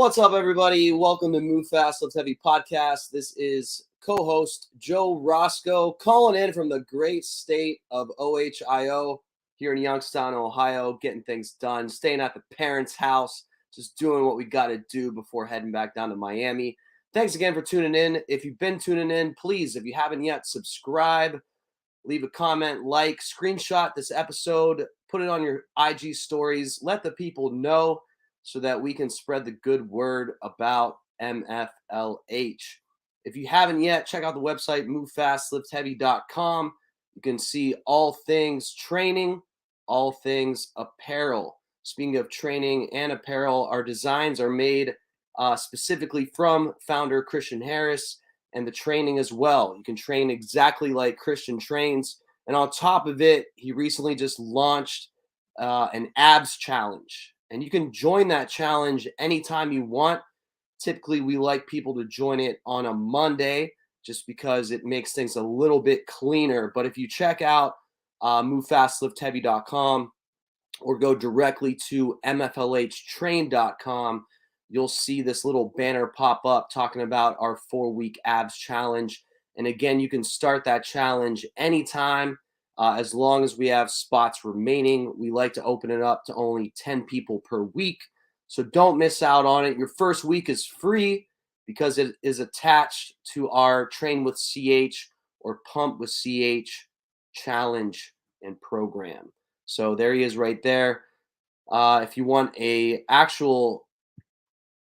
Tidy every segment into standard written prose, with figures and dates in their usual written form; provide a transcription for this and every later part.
What's up, everybody? Welcome to Move Fast, Lift Heavy podcast. This is co-host Joe Roscoe calling in from the great state of Ohio here in Youngstown, Ohio, getting things done, staying at the parents' house, just doing what we got to do before heading back down to Miami. Thanks again for tuning in. If you've been tuning in, please, if you haven't yet, subscribe, leave a comment, like, screenshot this episode, put it on your IG stories, let the people know so that we can spread the good word about MFLH. If you haven't yet, check out the website, movefastlift.heavy.com. You can see all things training, all things apparel. Speaking of training and apparel, our designs are made specifically from founder Christian Harris, and the training as well. You can train exactly like Christian trains. And on top of it, he recently just launched an abs challenge. And you can join that challenge anytime you want. Typically, we like people to join it on a Monday just because it makes things a little bit cleaner. But if you check out movefastlift.heavy.com or go directly to MFLHtrain.com, you'll see this little banner pop up talking about our 4-week abs challenge. And again, you can start that challenge anytime. As long as we have spots remaining. We like to open it up to only 10 people per week. So don't miss out on it. Your first week is free because it is attached to our Train with CH or Pump with CH challenge and program. So there he is right there. If you want a actual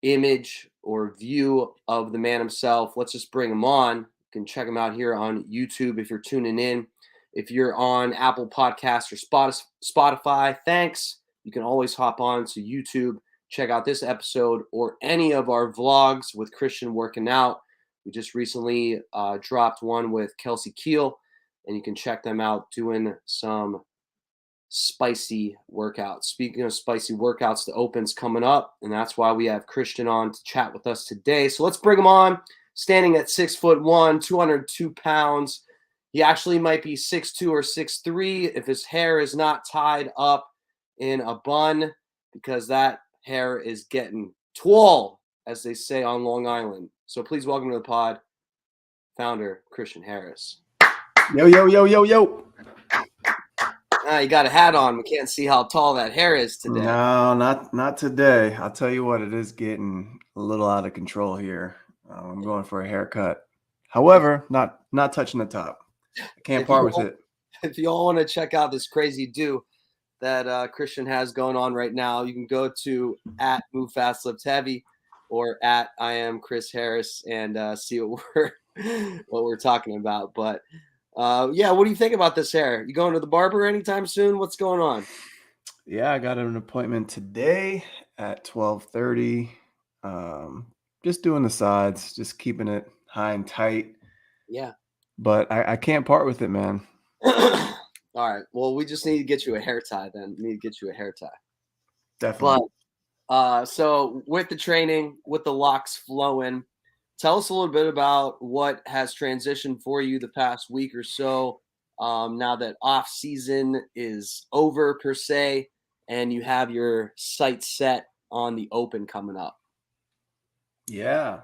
image or view of the man himself, let's just bring him on. You can check him out here on YouTube if you're tuning in. If you're on Apple Podcasts or Spotify, thanks. You can always hop on to YouTube, check out this episode or any of our vlogs with Christian working out. We just recently dropped one with Kelsey Keel, and you can check them out doing some spicy workouts. Speaking of spicy workouts, the Open's coming up, and that's why we have Christian on to chat with us today. So let's bring him on. Standing at 6'1", 202 pounds. He actually might be 6'2" or 6'3" if his hair is not tied up in a bun, because that hair is getting twirl, as they say on Long Island. So please welcome to the pod, founder Christian Harris. Yo, yo, yo, yo, yo. You got a hat on. We can't see how tall that hair is today. No, not today. I'll tell you what, it is getting a little out of control here. I'm going for a haircut. However, not touching the top. I can't part with it. If you all want to check out this crazy do that Christian has going on right now, you can go to @MoveFastLiftHeavy or @I am Chris Harris and see what we're talking about. But yeah, what do you think about this hair? You going to the barber anytime soon? What's going on? Yeah, I got an appointment today at 12:30. Just doing the sides, just keeping it high and tight. Yeah. But I can't part with it, man. All right. Well, we just need to get you a hair tie then. We need to get you a hair tie. Definitely. But so with the training, with the locks flowing, tell us a little bit about what has transitioned for you the past week or so, now that off season is over per se, and you have your sights set on the Open coming up. Yeah.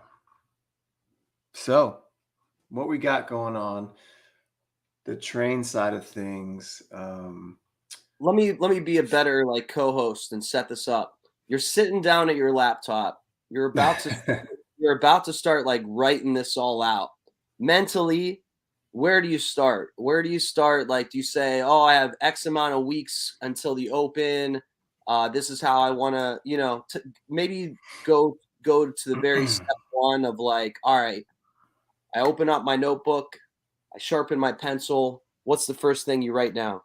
So what we got going on, the train side of things. Let me be a better co-host and set this up. You're sitting down at your laptop. You're about to start writing this all out. Mentally, where do you start? Where do you start? Do you say, "Oh, I have X amount of weeks until the Open. This is how I want to, maybe go to the very step one of all right, I open up my notebook, I sharpen my pencil. What's the first thing you write down?"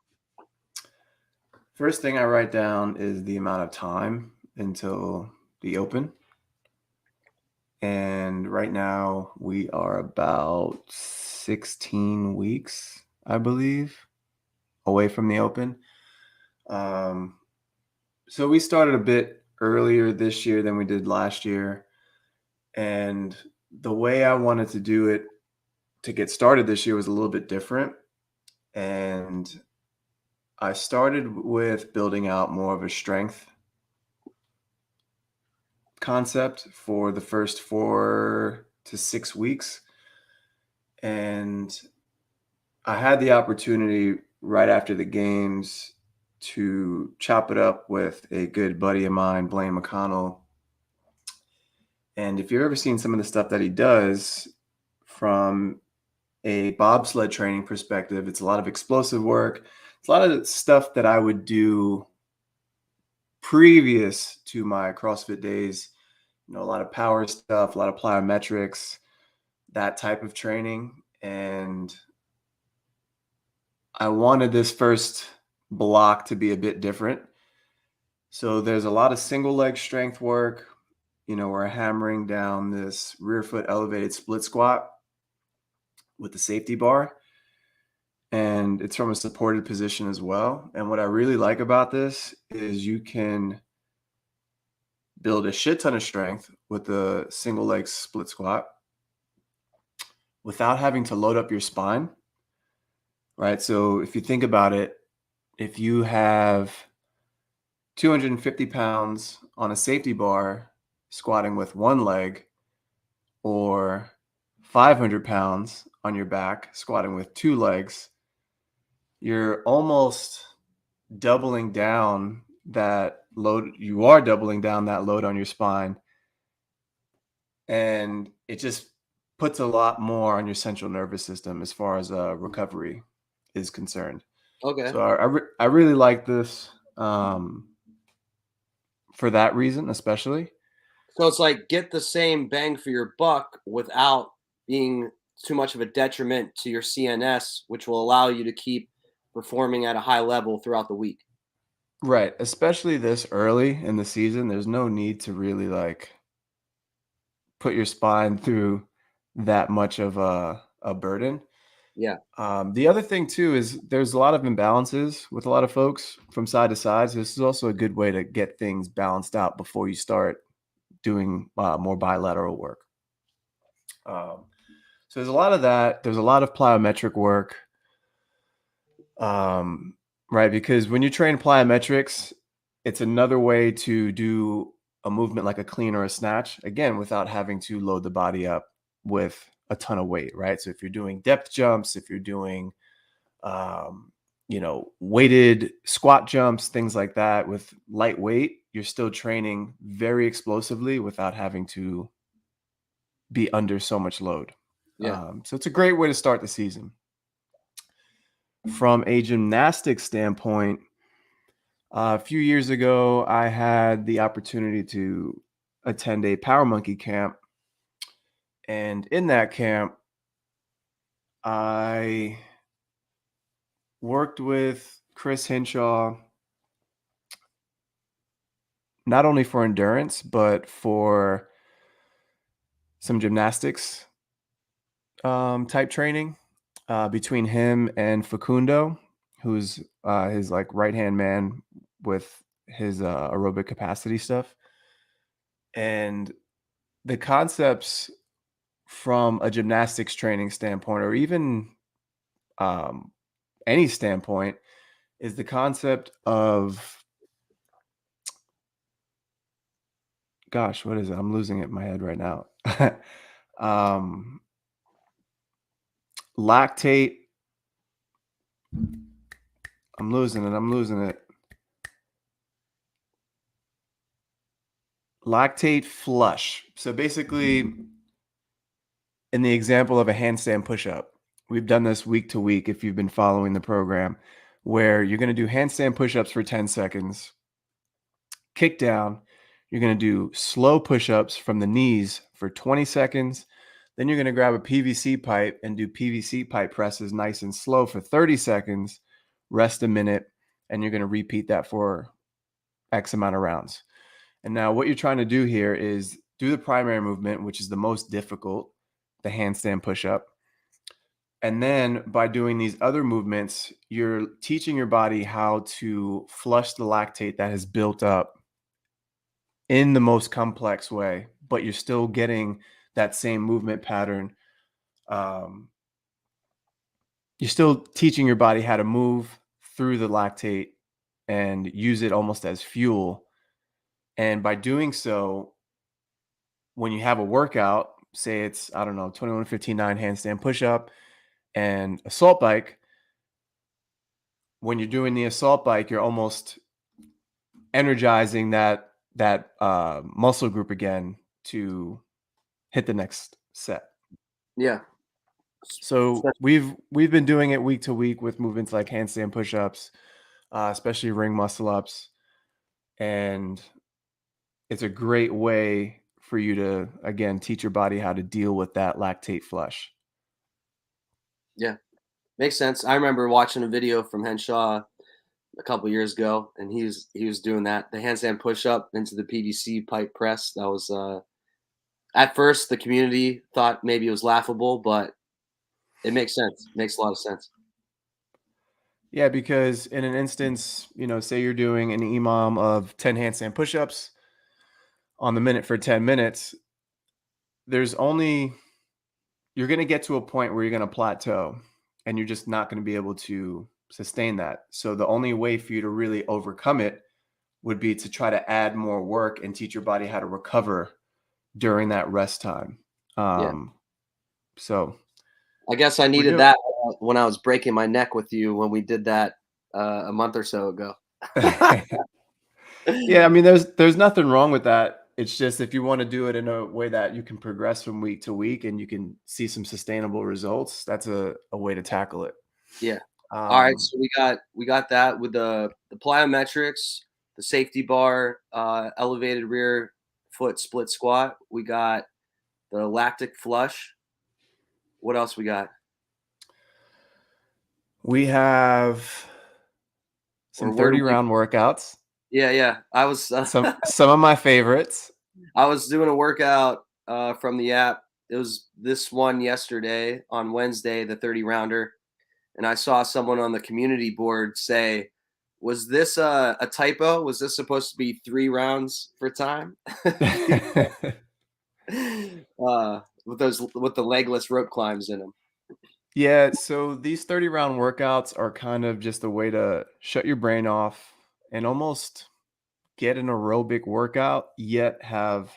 First thing I write down is the amount of time until the Open. And right now we are about 16 weeks, I believe, away from the Open. So we started a bit earlier this year than we did last year. And the way I wanted to do it to get started this year was a little bit different. And I started with building out more of a strength concept for the first 4 to 6 weeks. And I had the opportunity right after the games to chop it up with a good buddy of mine, Blaine McConnell. And if you've ever seen some of the stuff that he does from a bobsled training perspective, it's a lot of explosive work. It's a lot of stuff that I would do previous to my CrossFit days. You know, a lot of power stuff, a lot of plyometrics, that type of training. And I wanted this first block to be a bit different. So there's a lot of single leg strength work. You know, we're hammering down this rear foot elevated split squat with the safety bar. And it's from a supported position as well. And what I really like about this is you can build a shit ton of strength with the single leg split squat without having to load up your spine, right? So if you think about it, if you have 250 pounds on a safety bar squatting with one leg, or 500 pounds on your back squatting with two legs, you're almost doubling down that load. You are doubling down that load on your spine. And it just puts a lot more on your central nervous system as far as recovery is concerned. Okay. So I really like this for that reason, especially. So it's like get the same bang for your buck without being too much of a detriment to your CNS, which will allow you to keep performing at a high level throughout the week. Right. Especially this early in the season, there's no need to really like put your spine through that much of a burden. Yeah. The other thing too is there's a lot of imbalances with a lot of folks from side to side. So this is also a good way to get things balanced out before you start doing more bilateral work. So there's a lot of that. There's a lot of plyometric work, right? Because when you train plyometrics, it's another way to do a movement like a clean or a snatch, again, without having to load the body up with a ton of weight, right? So if you're doing depth jumps, if you're doing, weighted squat jumps, things like that with light weight, you're still training very explosively without having to be under so much load. Yeah. So it's a great way to start the season. From a gymnastics standpoint, a few years ago, I had the opportunity to attend a Power Monkey camp. And in that camp, I worked with Chris Hinshaw, not only for endurance, but for some gymnastics type training between him and Facundo, who's his like right-hand man with his aerobic capacity stuff. And the concepts from a gymnastics training standpoint, or even um, any standpoint, is the concept of, gosh, what is it? I'm losing it in my head right now. um, Lactate. I'm losing it. I'm losing it. Lactate flush. So basically, in the example of a handstand push-up, we've done this week to week if you've been following the program, where you're going to do handstand push-ups for 10 seconds, kick down. You're going to do slow push-ups from the knees for 20 seconds. Then you're going to grab a PVC pipe and do PVC pipe presses nice and slow for 30 seconds, rest a minute, and you're going to repeat that for X amount of rounds. And now what you're trying to do here is do the primary movement, which is the most difficult, the handstand push-up. And then by doing these other movements, you're teaching your body how to flush the lactate that has built up in the most complex way, but you're still getting that same movement pattern. You're still teaching your body how to move through the lactate and use it almost as fuel. And by doing so, when you have a workout, say it's, I don't know, 21-15-9 handstand push-up and assault bike, when you're doing the assault bike, you're almost energizing that muscle group again to hit the next set. Yeah. So Especially- we've been doing it week to week with movements like handstand push-ups, especially ring muscle ups, and it's a great way for you to again teach your body how to deal with that lactate flush. Yeah. Makes sense. I remember watching a video from Henshaw a couple years ago, and he was doing that, the handstand push up into the PVC pipe press. That was at first the community thought maybe it was laughable, but it makes sense. It makes a lot of sense. Yeah, because in an instance, say you're doing an EMOM of 10 handstand push-ups on the minute for 10 minutes, there's only you're going to get to a point where you're going to plateau and you're just not going to be able to sustain that. So the only way for you to really overcome it would be to try to add more work and teach your body how to recover during that rest time. Yeah. Um, so I guess I we're needed doing. that when I was breaking my neck with you when we did that a month or so ago. Yeah, I mean, there's nothing wrong with that. It's just if you want to do it in a way that you can progress from week to week and you can see some sustainable results, that's a way to tackle it. Yeah. All right, Um, so we got that with the plyometrics, the safety bar, elevated rear foot split squat. We got the lactic flush. What else we got? we have Or some where do 30 we? round workouts, Yeah, yeah. I was some of my favorites. I was doing a workout from the app. It was this one yesterday on Wednesday, the 30 rounder, and I saw someone on the community board say, "Was this a typo? Was this supposed to be 3 rounds for time?" With the legless rope climbs in them. Yeah, so these 30 round workouts are kind of just a way to shut your brain off and almost get an aerobic workout, yet have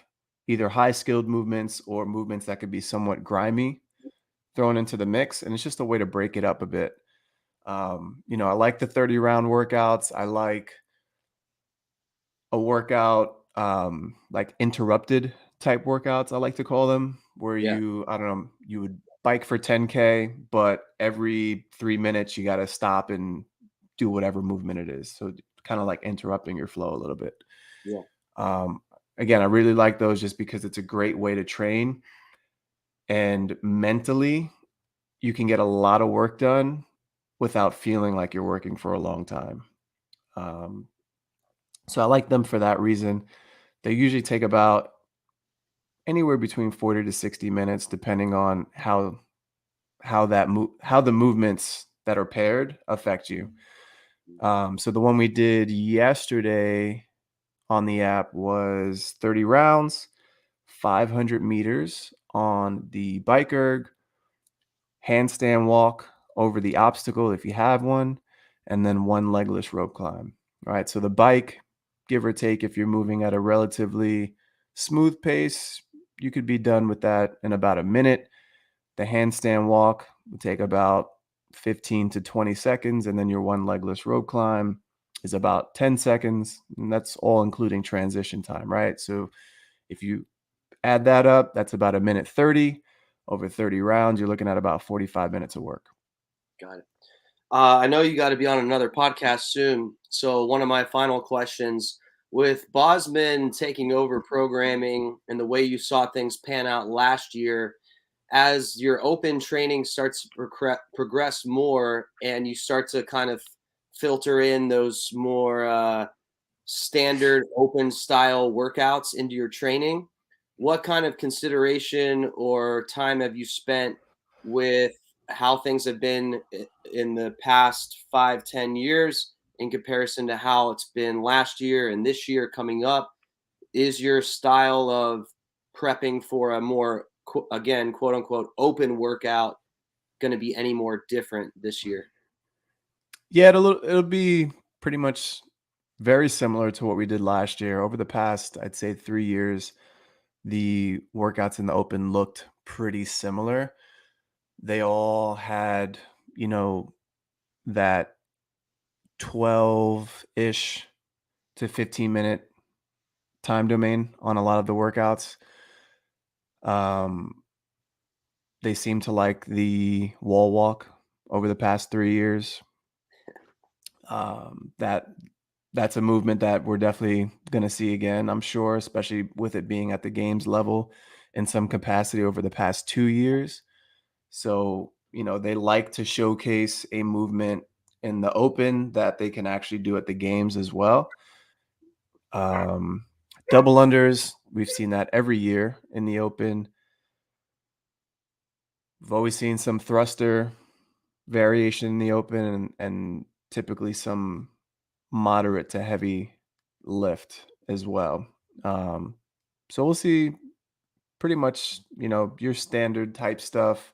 either high skilled movements or movements that could be somewhat grimy thrown into the mix. And it's just a way to break it up a bit. I like the 30 round workouts. I like a workout, like interrupted type workouts, I like to call them, where Yeah, I don't know, you would bike for 10K, but every 3 minutes you got to stop and do whatever movement it is. So kind of like interrupting your flow a little bit. yeah, Um, Again, I really like those just because it's a great way to train. And mentally, you can get a lot of work done without feeling like you're working for a long time. Um, so I like them for that reason. They usually take about anywhere between 40 to 60 minutes, depending on how the movements that are paired affect you. So the one we did yesterday on the app was 30 rounds, 500 meters on the bike erg, handstand walk over the obstacle if you have one, and then one legless rope climb. All right. So the bike, give or take, if you're moving at a relatively smooth pace, you could be done with that in about a minute. The handstand walk would take about 15 to 20 seconds, and then your one legless rope climb is about 10 seconds. And that's all including transition time, right? So if you add that up, that's about a minute 30. Over 30 rounds, you're looking at about 45 minutes of work. got it. I know you got to be on another podcast soon. So one of my final questions: with Bosman taking over programming and the way you saw things pan out last year, as your open training starts to progress more and you start to kind of filter in those more standard open style workouts into your training, what kind of consideration or time have you spent with how things have been in the past 5-10 years in comparison to how it's been last year and this year coming up? Is your style of prepping for a more, again, quote unquote, open workout going to be any more different this year? Yeah, it'll be pretty much very similar to what we did last year. Over the past, I'd say 3 years, the workouts in the open looked pretty similar. They all had, you know, that 12-ish to 15-minute time domain on a lot of the workouts. Um, they seem to like the wall walk over the past 3 years. That's a movement that we're definitely gonna see again, I'm sure, especially with it being at the games level in some capacity over the past 2 years. So, they like to showcase a movement in the open that they can actually do at the games as well. Um, Double unders, we've seen that every year in the open. We've always seen some thruster variation in the open and typically some moderate to heavy lift as well. Um, so we'll see pretty much, your standard type stuff.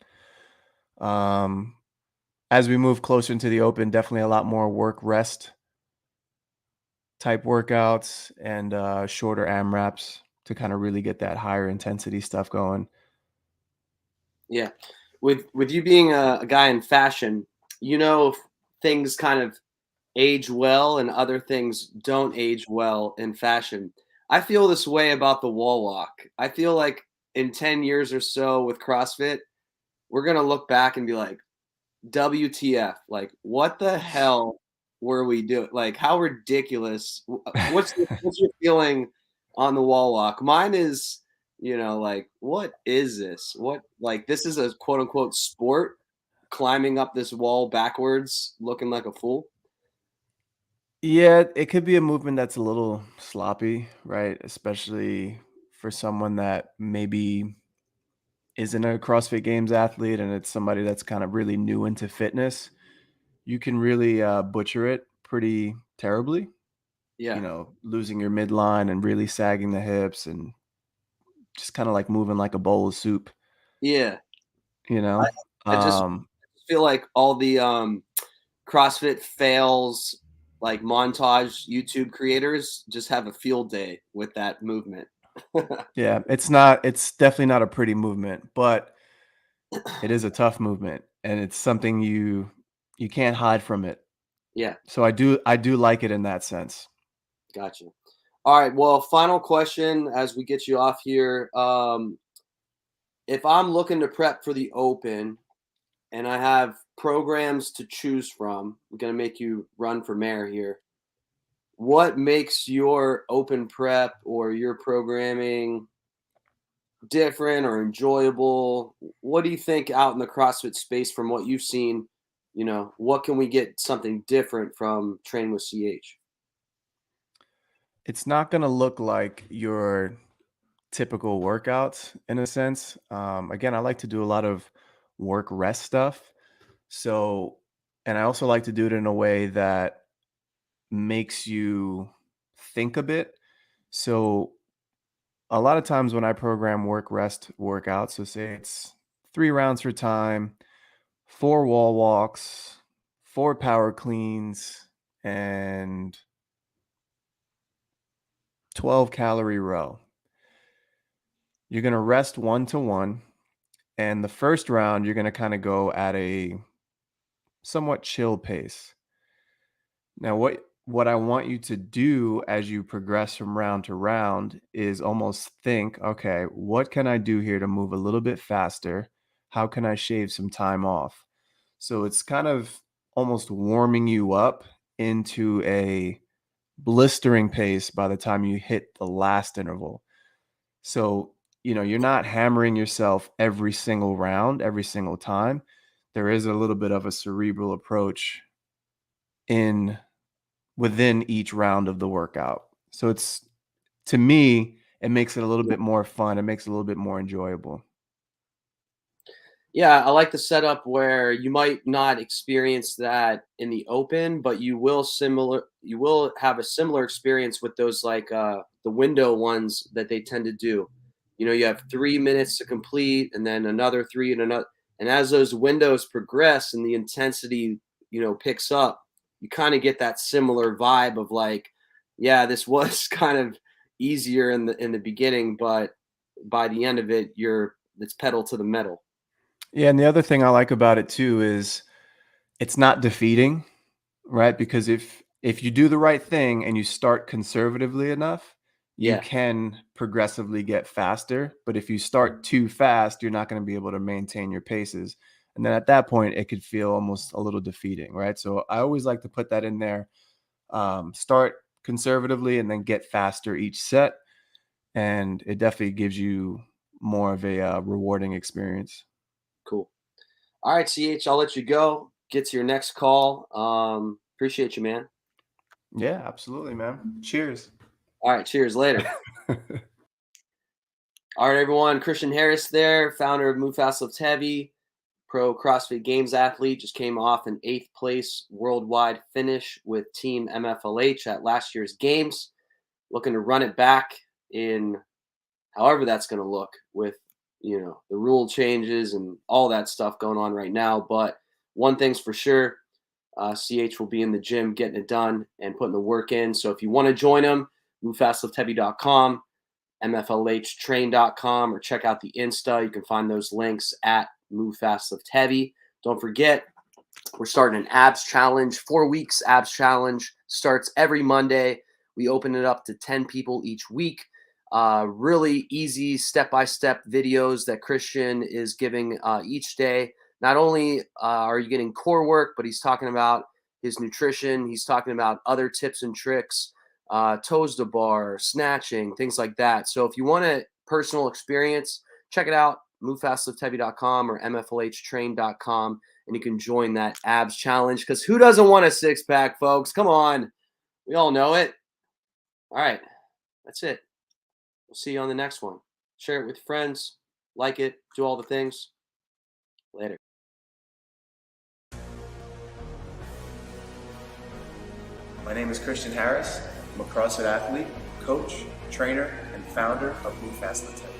Um, as we move closer into the open, definitely a lot more work rest type workouts and shorter AMRAPs to kind of really get that higher intensity stuff going. Yeah. With you being a guy in fashion, if things kind of age well and other things don't age well in fashion. I feel this way about the wall walk. I feel like in 10 years or so with CrossFit, we're going to look back and be like, WTF? Like, what the hell were we doing? Like, how ridiculous. What's your feeling on the wall walk? Mine is, like, what is this? Like, this is a quote unquote sport, climbing up this wall backwards, looking like a fool. Yeah, it could be a movement that's a little sloppy, right? Especially for someone that maybe isn't a CrossFit Games athlete and it's somebody that's kind of really new into fitness. You can really butcher it pretty terribly, Yeah. losing your midline and really sagging the hips and just kind of like moving like a bowl of soup, Yeah. you I know? I just Um, feel like all the, CrossFit fails, like, montage YouTube creators just have a field day with that movement. yeah, it's definitely not a pretty movement, but it is a tough movement and it's something you can't hide from it. Yeah, So I do like it in that sense. gotcha. Alright, well, final question as we get you off here, if I'm looking to prep for the Open and I have programs to choose from, I'm gonna make you run for mayor here. What makes your Open prep or your programming different or enjoyable? What do you think out in the CrossFit space from what you've seen? What can we get something different from training with CH? It's not gonna look like your typical workouts in a sense. Again, I like to do a lot of work rest stuff. So, and I also like to do it in a way that makes you think a bit. So, a lot of times when I program work rest workouts, so say it's 3 rounds for time, 4 wall walks, 4 power cleans, and 12-calorie row. You're going to rest 1 to 1. And the first round, you're going to kind of go at a somewhat chill pace. Now, what I want you to do as you progress from round to round is almost think, okay, what can I do here to move a little bit faster? How can I shave some time off? So it's kind of almost warming you up into a blistering pace by the time you hit the last interval. So, you're not hammering yourself every single round, every single time. There is a little bit of a cerebral approach in within each round of the workout. So it's to me, it makes it a little bit more fun. It makes it a little bit more enjoyable. Yeah, I like the setup where you might not experience that in the Open, but you will have a similar experience with those, like, the window ones that they tend to do. You have 3 minutes to complete and then another three and another, and as those windows progress and the intensity, picks up, you kind of get that similar vibe of like, yeah, this was kind of easier in the beginning, but by the end of it, it's pedal to the metal. Yeah, and the other thing I like about it too is it's not defeating, right? Because if you do the right thing and you start conservatively enough, you Yeah, can progressively get faster. But if you start too fast, you're not going to be able to maintain your paces. And then at that point, it could feel almost a little defeating, right? So I always like to put that in there. Start conservatively and then get faster each set. And it definitely gives you more of a rewarding experience. cool. All right, CH, I'll let you go. Get to your next call. Appreciate you, man. Yeah, absolutely, man. Cheers. All right, cheers. Later. All right, everyone. Christian Harris there, founder of Move Fast Lift Heavy, pro CrossFit Games athlete. Just came off an 8th place worldwide finish with Team MFLH at last year's Games. Looking to run it back in however that's going to look with, the rule changes and all that stuff going on right now. But one thing's for sure, CH will be in the gym getting it done and putting the work in. So if you want to join him, movefastliftheavy.com, MFLHtrain.com, or check out the Insta. You can find those links at Move Fast Lift Heavy. Don't forget, we're starting an abs challenge. 4 weeks abs challenge starts every Monday. We open it up to 10 people each week. Really easy step-by-step videos that Christian is giving each day. Not only are you getting core work, but he's talking about his nutrition. He's talking about other tips and tricks, toes to bar, snatching, things like that. So if you want a personal experience, check it out, movefastliftheavy.com or MFLHtrain.com, and you can join that abs challenge, because who doesn't want a six-pack, folks? Come on. We all know it. All right. That's it. We'll see you on the next one. Share it with friends. Like it. Do all the things. Later. My name is Christian Harris. I'm a CrossFit athlete, coach, trainer, and founder of Move Fast Lift Heavy.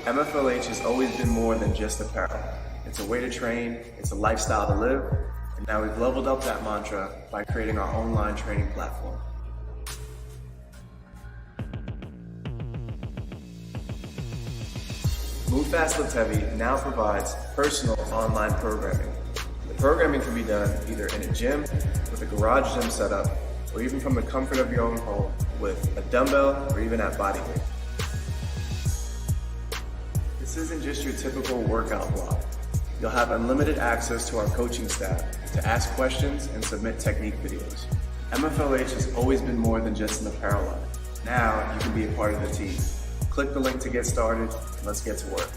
MFLH has always been more than just apparel. It's a way to train, it's a lifestyle to live, and now we've leveled up that mantra by creating our online training platform. Move Fast Lift Heavy now provides personal online programming. The programming can be done either in a gym, with a garage gym setup, or even from the comfort of your own home with a dumbbell or even at body weight. This isn't just your typical workout block. You'll have unlimited access to our coaching staff to ask questions and submit technique videos. MFLH has always been more than just an apparel line. Now you can be a part of the team. Click the link to get started, and let's get to work.